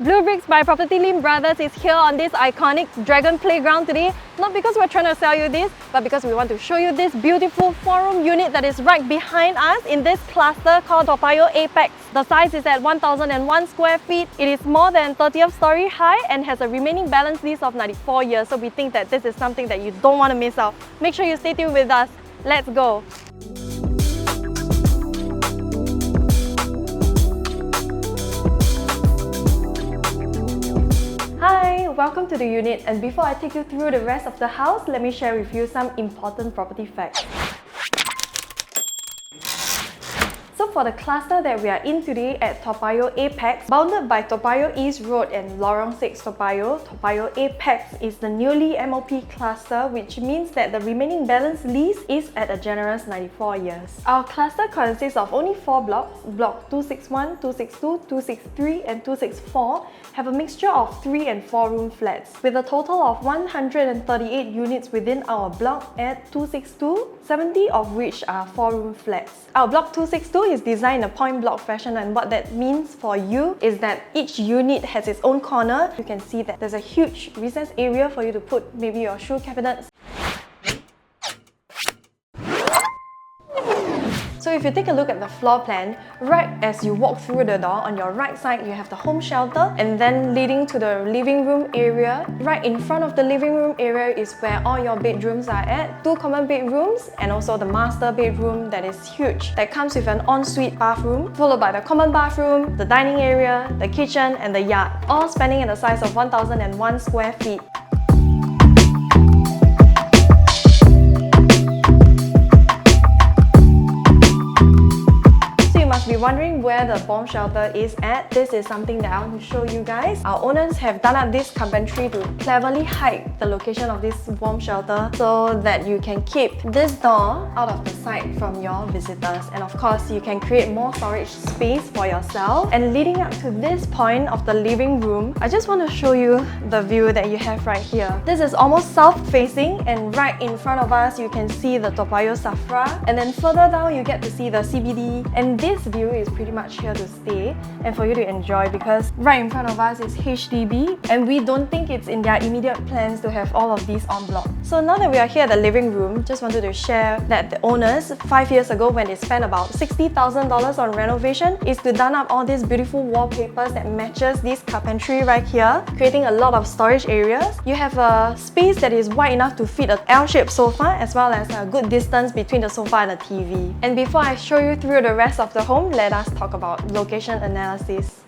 bleubricks by PropertyLimBrothers is here on this iconic Dragon Playground today, not because we're trying to sell you this, but because we want to show you this beautiful 4-room unit that is right behind us in this cluster called Toa Payoh Apex. The size is at 1001 square feet. It is more than 30th story high and has a remaining balance lease of 94 years. So we think that this is something that you don't want to miss out. Make sure you stay tuned with us. Let's go. Hi, welcome to the unit, and before I take you through the rest of the house, let me share with you some important property facts. So for the cluster that we are in today at Toa Payoh Apex, bounded by Toa Payoh East Road and Lorong 6 Toa Payoh Apex is the newly MOP cluster, which means that the remaining balance lease is at a generous 94 years. Our cluster consists of only 4 blocks. Block 261, 262, 263 and 264 have a mixture of 3 and 4 room flats, with a total of 138 units within our block at 262, 70 of which are 4-room flats. Our block 262 is designed in a point block fashion, and what that means for you is that each unit has its own corner. You can see that there's a huge recess area for you to put maybe your shoe cabinets. So if you take a look at the floor plan, right as you walk through the door, on your right side you have the home shelter, and then leading to the living room area. Right in front of the living room area is where all your bedrooms are at. 2 common bedrooms and also the master bedroom that is huge, that comes with an ensuite bathroom, followed by the common bathroom, the dining area, the kitchen and the yard, all spanning at a size of 1001 square feet. Be wondering where the bomb shelter is at. This is something that I want to show you guys. Our owners have done up this carpentry to cleverly hide the location of this bomb shelter so that you can keep this door out of the sight from your visitors, and of course you can create more storage space for yourself. And leading up to this point of the living room, I just want to show you the view that you have right here. This is almost south facing, and right in front of us you can see the Toa Payoh Safra, and then further down you get to see the CBD, and this view is pretty much here to stay and for you to enjoy, because right in front of us is HDB, and we don't think it's in their immediate plans to have all of these en bloc. So now that we are here at the living room, just wanted to share that the owners 5 years ago, when they spent about $60,000 on renovation, is to done up all these beautiful wallpapers that matches this carpentry right here, creating a lot of storage areas. You have a space that is wide enough to fit an L-shaped sofa, as well as a good distance between the sofa and the TV. And before I show you through the rest of the home, let us talk about location analysis.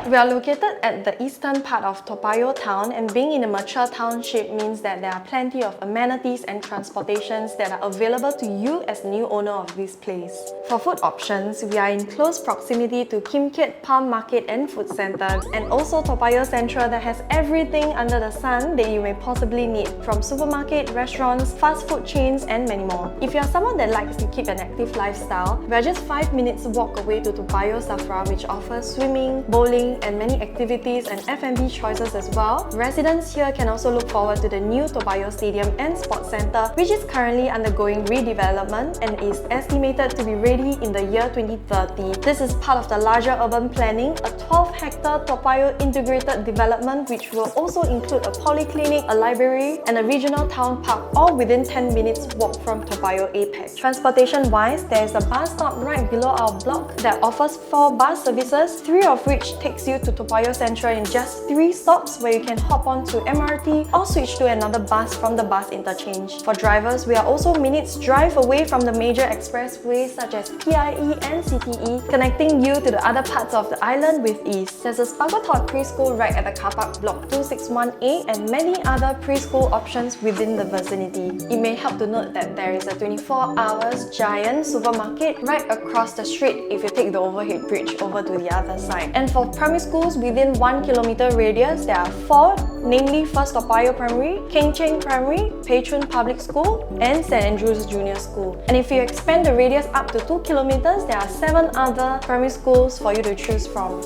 We are located at the eastern part of Toa Payoh town, and being in a mature township means that there are plenty of amenities and transportations that are available to you as new owner of this place. For food options, we are in close proximity to Kim Kiat Palm Market and Food Centre, and also Toa Payoh Central, that has everything under the sun that you may possibly need, from supermarket, restaurants, fast food chains and many more. If you are someone that likes to keep an active lifestyle, we are just 5 minutes walk away to Toa Payoh Safra, which offers swimming, bowling and many activities and F&B choices as well. Residents here can also look forward to the new Toa Payoh Stadium and Sports Centre, which is currently undergoing redevelopment and is estimated to be ready in the year 2030. This is part of the larger urban planning, a 12-hectare Toa Payoh integrated development which will also include a polyclinic, a library and a regional town park, all within 10 minutes walk from Toa Payoh Apex. Transportation-wise, there is a bus stop right below our block that offers 4 bus services, 3 of which takes you to Toa Payoh Central in just 3 stops, where you can hop on to MRT or switch to another bus from the bus interchange. For drivers, we are also minutes drive away from the major expressways such as PIE and CTE, connecting you to the other parts of the island with ease. There's a Sparkle Tot preschool right at the car park block 261A and many other preschool options within the vicinity. It may help to note that there is a 24 hours giant supermarket right across the street if you take the overhead bridge over to the other side. And for primary schools within 1 kilometer radius, there are 4, namely First Toa Payoh Primary, Keng Cheng Primary, Pei-Chun Public School and St. Andrew's Junior School. And if you expand the radius up to 2 kilometers, there are 7 other primary schools for you to choose from.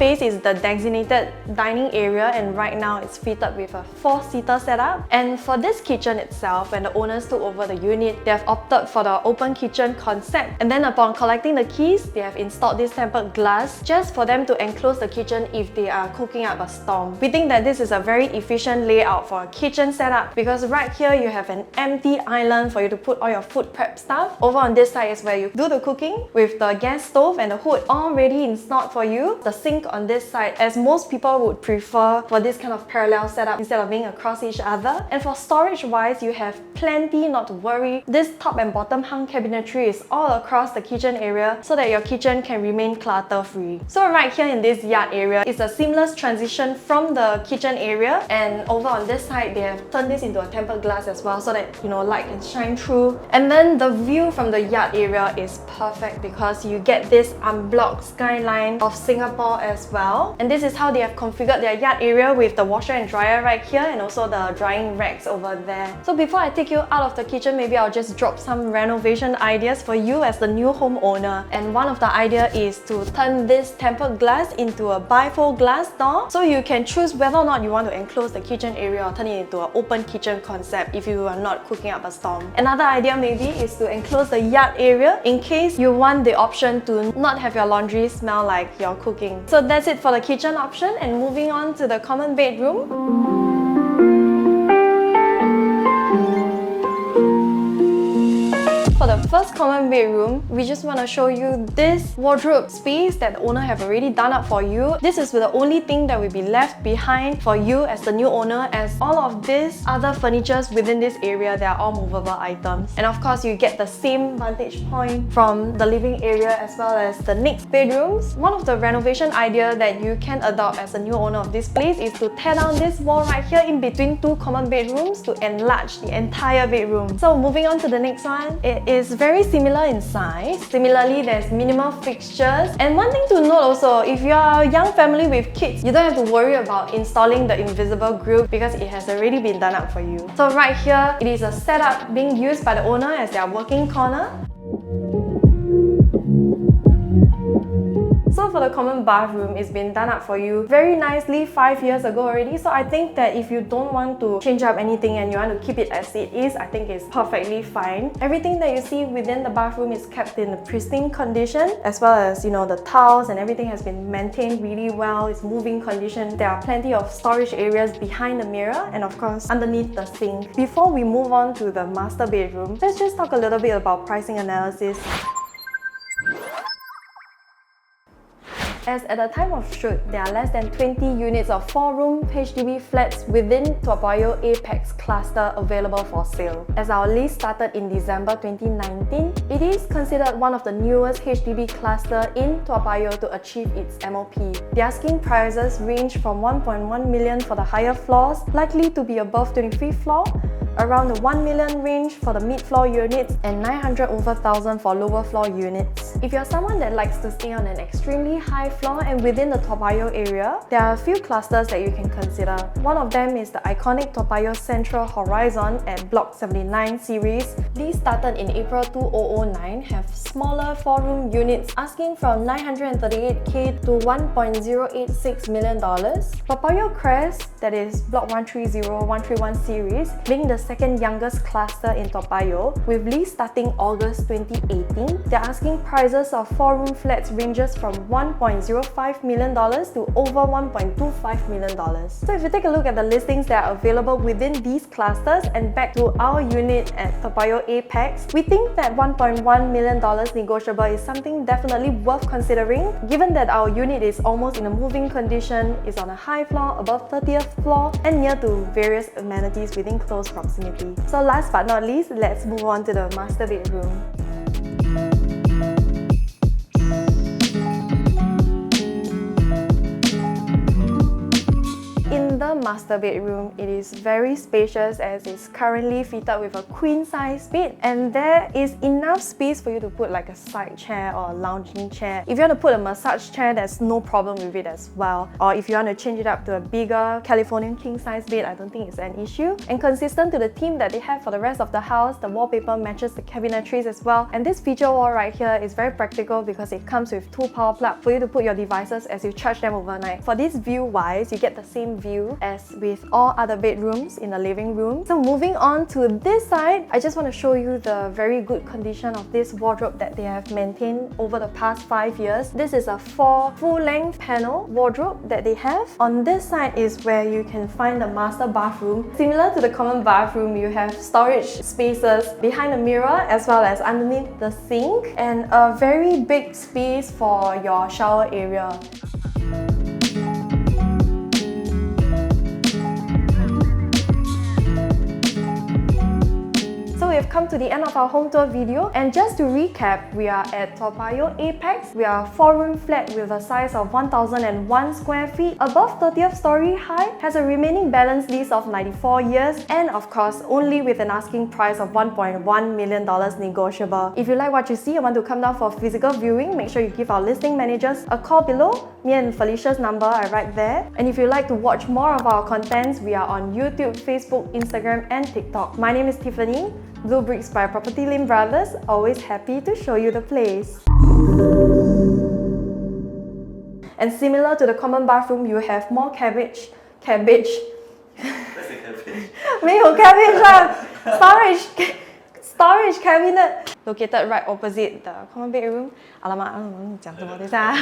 space is the designated dining area, and right now it's fitted with a 4-seater setup. And for this kitchen itself, when the owners took over the unit, they have opted for the open kitchen concept. And then upon collecting the keys, they have installed this tempered glass just for them to enclose the kitchen if they are cooking up a storm. We think that this is a very efficient layout for a kitchen setup, because right here you have an empty island for you to put all your food prep stuff. Over on this side is where you do the cooking with the gas stove and the hood already installed for you. The sink on this side, as most people would prefer for this kind of parallel setup instead of being across each other. And for storage wise, you have plenty, not to worry. This top and bottom hung cabinetry is all across the kitchen area so that your kitchen can remain clutter free. So right here in this yard area is a seamless transition from the kitchen area, and over on this side they have turned this into a tempered glass as well so that light can shine through. And then the view from the yard area is perfect because you get this unblocked skyline of Singapore as well. And this is how they have configured their yard area with the washer and dryer right here, and also the drying racks over there. So before I take you out of the kitchen, maybe I'll just drop some renovation ideas for you as the new homeowner. And one of the idea is to turn this tempered glass into a bifold glass door, so you can choose whether or not you want to enclose the kitchen area or turn it into an open kitchen concept if you are not cooking up a storm. Another idea maybe is to enclose the yard area in case you want the option to not have your laundry smell like you're cooking. So that's it for the kitchen option, and moving on to the common bedroom. For the first common bedroom, we just want to show you this wardrobe space that the owner have already done up for you. This is the only thing that will be left behind for you as the new owner, as all of these other furnitures within this area, they are all movable items. And of course, you get the same vantage point from the living area as well as the next bedrooms. One of the renovation idea that you can adopt as a new owner of this place is to tear down this wall right here in between two common bedrooms to enlarge the entire bedroom. So moving on to the next one, it is very similar in size. Similarly, there's minimal fixtures. And one thing to note also, if you are a young family with kids, you don't have to worry about installing the invisible grill because it has already been done up for you. So right here, it is a setup being used by the owner as their working corner. So for the common bathroom, it's been done up for you very nicely 5 years ago already. So I think that if you don't want to change up anything and you want to keep it as it is, I think it's perfectly fine. Everything that you see within the bathroom is kept in a pristine condition, as well as the tiles and everything has been maintained really well. It's moving condition. There are plenty of storage areas behind the mirror and of course underneath the sink. Before we move on to the master bedroom, let's just talk a little bit about pricing analysis. As at the time of shoot, there are less than 20 units of 4-room HDB flats within Toa Payoh Apex cluster available for sale. As our lease started in December 2019, it is considered one of the newest HDB cluster in Toa Payoh to achieve its MOP. The asking prices range from 1.1 million for the higher floors, likely to be above 23rd floor, around the 1 million range for the mid-floor units, and 900 over 1,000 for lower floor units. If you're someone that likes to stay on an extremely high floor and within the Toa Payoh area, there are a few clusters that you can consider. One of them is the iconic Toa Payoh Central Horizon at Block 79 series. These started in April 2009, have smaller 4-room units asking from 938k to $1.086 million. Toa Payoh Crest, that is Block 130, 131 series, being the second youngest cluster in Toa Payoh, with lease starting August 2018. Their asking prices of 4-room flats ranges from $1.05 million to over $1.25 million. So if you take a look at the listings that are available within these clusters and back to our unit at Toa Payoh Apex, we think that $1.1 million negotiable is something definitely worth considering, given that our unit is almost in a moving condition, is on a high floor above 30th floor, and near to various amenities within close proximity. So last but not least, let's move on to the master bedroom. In the the master bedroom, it is very spacious as it's currently fitted with a queen size bed, and there is enough space for you to put like a side chair or a lounging chair. If you want to put a massage chair, there's no problem with it as well. Or if you want to change it up to a bigger Californian king size bed, I don't think it's an issue. And consistent to the theme that they have for the rest of the house, the wallpaper matches the cabinetries as well. And this feature wall right here is very practical because it comes with 2 power plugs for you to put your devices as you charge them overnight. For this view wise, you get the same view as with all other bedrooms in the living room. So moving on to this side, I just want to show you the very good condition of this wardrobe that they have maintained over the past 5 years. This is a 4 full-length panel wardrobe that they have. On this side is where you can find the master bathroom. Similar to the common bathroom, you have storage spaces behind the mirror as well as underneath the sink, and a very big space for your shower area. So we've come to the end of our home tour video, and just to recap, we are at Toa Payoh Apex. We are a 4-room flat with a size of 1001 square feet, above 30th story high, has a remaining balance lease of 94 years, and of course only with an asking price of $1.1 million negotiable. If you like what you see and want to come down for physical viewing, make sure you give our listing managers a call below. Me and Felicia's number are right there. And if you'd like to watch more of our contents, we are on YouTube, Facebook, Instagram and TikTok. My name is Tiffany, bleubricks by PropertyLimBrothers, always happy to show you the place. And similar to the common bathroom, you have more cabbage. Where's the cabbage? 没有 cabbage 啦 storage cabinet located right opposite the common bedroom. Alamak, 讲什么？等一下。